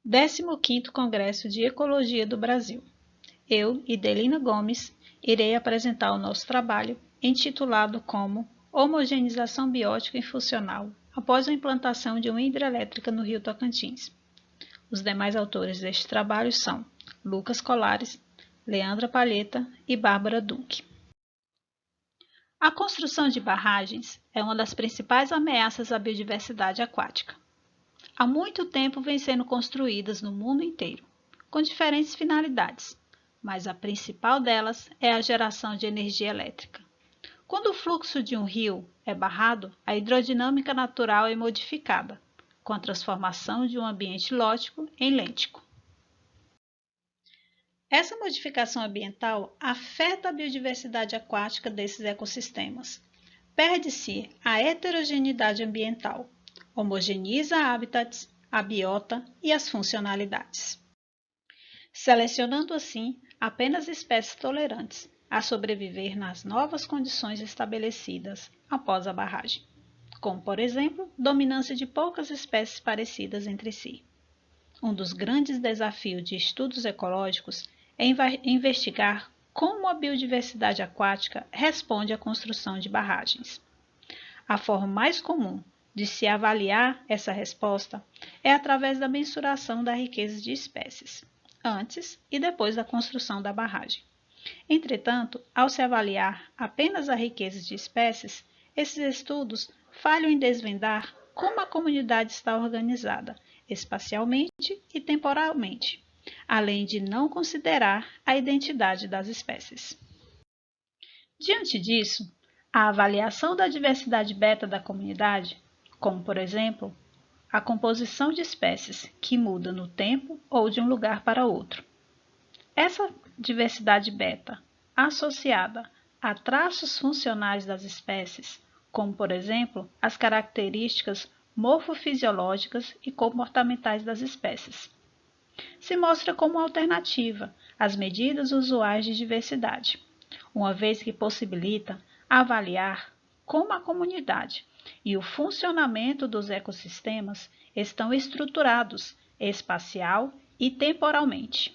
15º Congresso de Ecologia do Brasil. Eu, Idelina Gomes, irei apresentar o nosso trabalho intitulado como Homogeneização biótica e funcional após a implantação de uma hidrelétrica no Rio Tocantins. Os demais autores deste trabalho são Lucas Colares, Leandra Palheta e Bárbara Duque. A construção de barragens é uma das principais ameaças à biodiversidade aquática. Há muito tempo vem sendo construídas no mundo inteiro, com diferentes finalidades, mas a principal delas é a geração de energia elétrica. Quando o fluxo de um rio é barrado, a hidrodinâmica natural é modificada, com a transformação de um ambiente lótico em lêntico. Essa modificação ambiental afeta a biodiversidade aquática desses ecossistemas. Perde-se a heterogeneidade ambiental, homogeneiza hábitats, a biota e as funcionalidades, selecionando assim apenas espécies tolerantes a sobreviver nas novas condições estabelecidas após a barragem, como, por exemplo, dominância de poucas espécies parecidas entre si. Um dos grandes desafios de estudos ecológicos é investigar como a biodiversidade aquática responde à construção de barragens. A forma mais comum de se avaliar essa resposta é através da mensuração da riqueza de espécies, antes e depois da construção da barragem. Entretanto, ao se avaliar apenas a riqueza de espécies, esses estudos falham em desvendar como a comunidade está organizada, espacialmente e temporalmente, além de não considerar a identidade das espécies. Diante disso, a avaliação da diversidade beta da comunidade, como, por exemplo, a composição de espécies que muda no tempo ou de um lugar para outro. Essa diversidade beta, associada a traços funcionais das espécies, como, por exemplo, as características morfofisiológicas e comportamentais das espécies, se mostra como alternativa às medidas usuais de diversidade, uma vez que possibilita avaliar como a comunidade e o funcionamento dos ecossistemas estão estruturados espacial e temporalmente.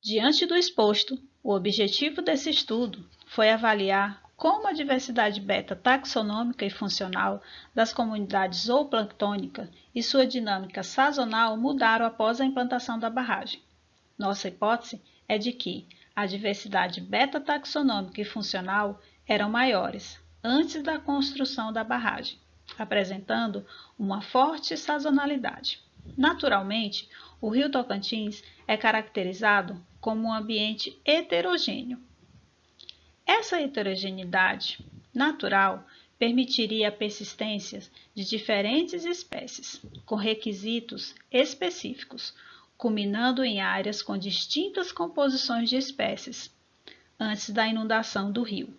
Diante do exposto, o objetivo desse estudo foi avaliar como a diversidade beta taxonômica e funcional das comunidades zooplânctônicas e sua dinâmica sazonal mudaram após a implantação da barragem. Nossa hipótese é de que a diversidade beta taxonômica e funcional eram maiores antes da construção da barragem, apresentando uma forte sazonalidade. Naturalmente, o Rio Tocantins é caracterizado como um ambiente heterogêneo. Essa heterogeneidade natural permitiria a persistência de diferentes espécies, com requisitos específicos, culminando em áreas com distintas composições de espécies, antes da inundação do rio.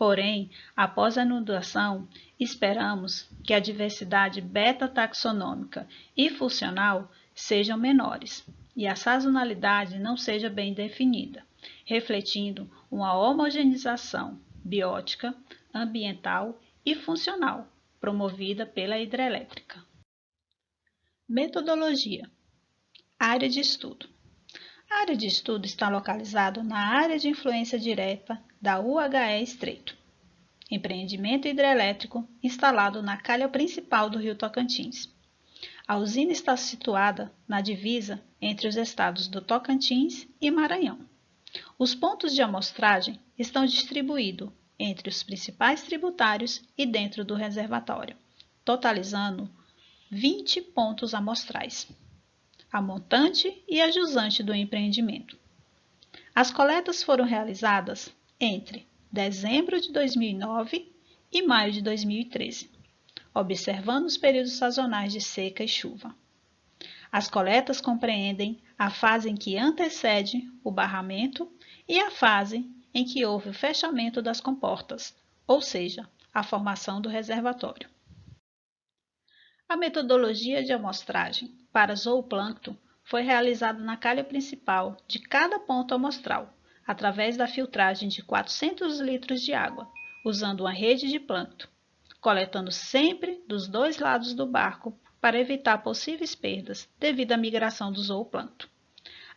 Porém, após a inundação, esperamos que a diversidade beta-taxonômica e funcional sejam menores e a sazonalidade não seja bem definida, refletindo uma homogeneização biótica, ambiental e funcional promovida pela hidrelétrica. Metodologia. Área de estudo. A área de estudo está localizada na área de influência direta da UHE Estreito, empreendimento hidrelétrico instalado na calha principal do Rio Tocantins. A usina está situada na divisa entre os estados do Tocantins e Maranhão. Os pontos de amostragem estão distribuídos entre os principais tributários e dentro do reservatório, totalizando 20 pontos amostrais, a montante e a jusante do empreendimento. As coletas foram realizadas entre dezembro de 2009 e maio de 2013, observando os períodos sazonais de seca e chuva. As coletas compreendem a fase em que antecede o barramento e a fase em que houve o fechamento das comportas, ou seja, a formação do reservatório. A metodologia de amostragem para zooplâncton foi realizada na calha principal de cada ponto amostral, através da filtragem de 400 litros de água, usando uma rede de plâncton, coletando sempre dos dois lados do barco para evitar possíveis perdas devido à migração do zooplâncton.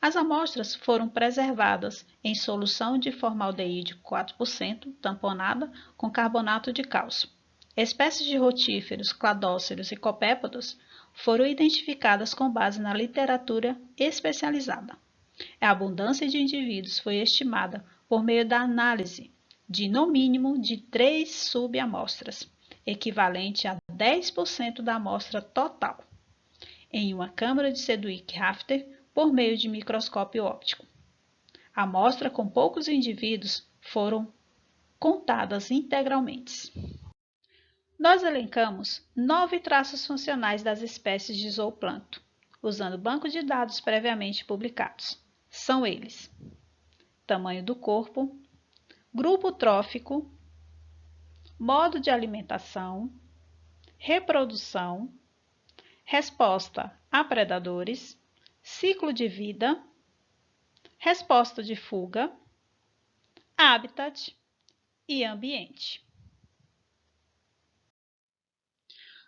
As amostras foram preservadas em solução de formaldeíde 4% tamponada com carbonato de cálcio. Espécies de rotíferos, cladóceros e copépodos foram identificadas com base na literatura especializada. A abundância de indivíduos foi estimada por meio da análise de, no mínimo, de 3 subamostras, equivalente a 10% da amostra total, em uma câmara de Sedgwick-Rafter por meio de microscópio óptico. A amostra com poucos indivíduos foram contadas integralmente. Nós elencamos 9 traços funcionais das espécies de zooplâncton, usando banco de dados previamente publicados. São eles: tamanho do corpo, grupo trófico, modo de alimentação, reprodução, resposta a predadores, ciclo de vida, resposta de fuga, habitat e ambiente.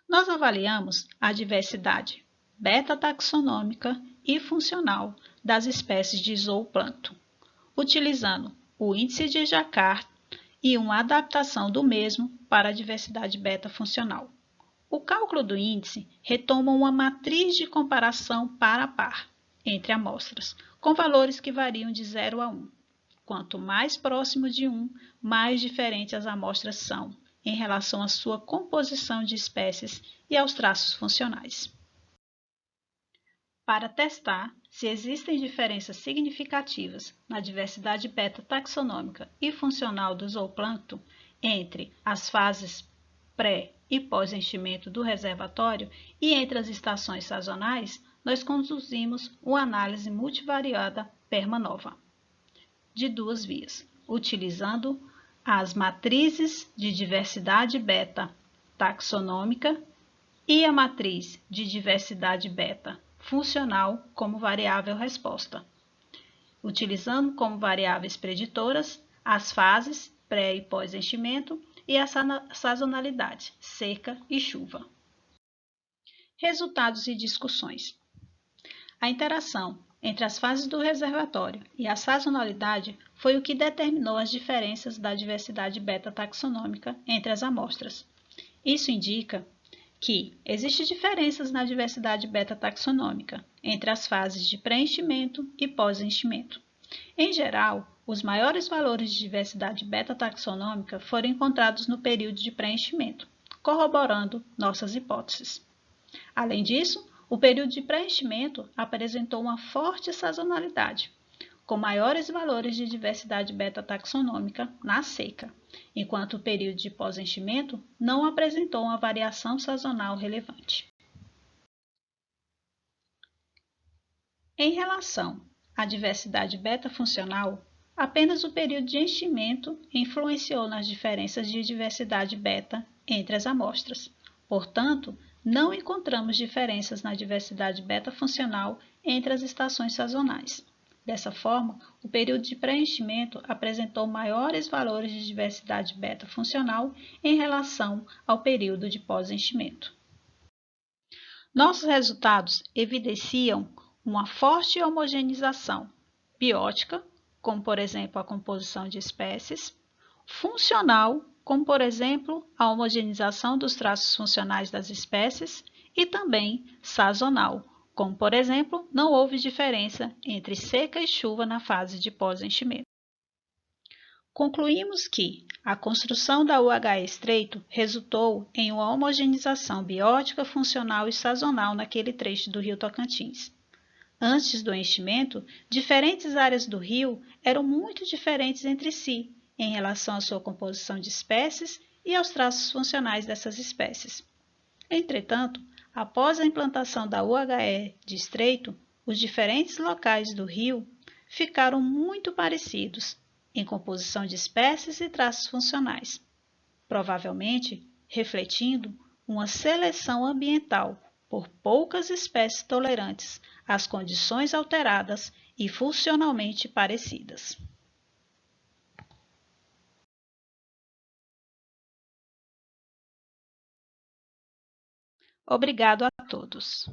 Nós avaliamos a diversidade beta-taxonômica e funcional das espécies de zooplâncton, utilizando o índice de Jacquard e uma adaptação do mesmo para a diversidade beta-funcional. O cálculo do índice retoma uma matriz de comparação par a par entre amostras, com valores que variam de 0 a 1. Quanto mais próximo de 1, mais diferentes as amostras são em relação à sua composição de espécies e aos traços funcionais. Para testar se existem diferenças significativas na diversidade beta-taxonômica e funcional do zooplâncton entre as fases pré- e pós-enchimento do reservatório e entre as estações sazonais, nós conduzimos uma análise multivariada PERMA-NOVA, de 2 vias, utilizando as matrizes de diversidade beta-taxonômica e a matriz de diversidade beta-funcional como variável resposta, utilizando como variáveis preditoras as fases pré- e pós-enchimento e a sazonalidade, seca e chuva. Resultados e discussões. A interação entre as fases do reservatório e a sazonalidade foi o que determinou as diferenças da diversidade beta-taxonômica entre as amostras. Isso indica que existem diferenças na diversidade beta-taxonômica entre as fases de pré-enchimento e pós-enchimento. Em geral, os maiores valores de diversidade beta-taxonômica foram encontrados no período de preenchimento, corroborando nossas hipóteses. Além disso, o período de preenchimento apresentou uma forte sazonalidade, com maiores valores de diversidade beta-taxonômica na seca, enquanto o período de pós-enchimento não apresentou uma variação sazonal relevante. Em relação à diversidade beta-funcional, apenas o período de enchimento influenciou nas diferenças de diversidade beta entre as amostras. Portanto, não encontramos diferenças na diversidade beta-funcional entre as estações sazonais. Dessa forma, o período de preenchimento apresentou maiores valores de diversidade beta-funcional em relação ao período de pós-enchimento. Nossos resultados evidenciam uma forte homogeneização biótica, como por exemplo a composição de espécies, funcional, como por exemplo a homogeneização dos traços funcionais das espécies, e também sazonal, como por exemplo não houve diferença entre seca e chuva na fase de pós-enchimento. Concluímos que a construção da UHE estreito resultou em uma homogeneização biótica, funcional e sazonal naquele trecho do rio Tocantins. Antes do enchimento, diferentes áreas do rio eram muito diferentes entre si em relação à sua composição de espécies e aos traços funcionais dessas espécies. Entretanto, após a implantação da UHE de estreito, os diferentes locais do rio ficaram muito parecidos em composição de espécies e traços funcionais, provavelmente refletindo uma seleção ambiental por poucas espécies tolerantes às condições alteradas e funcionalmente parecidas. Obrigado a todos.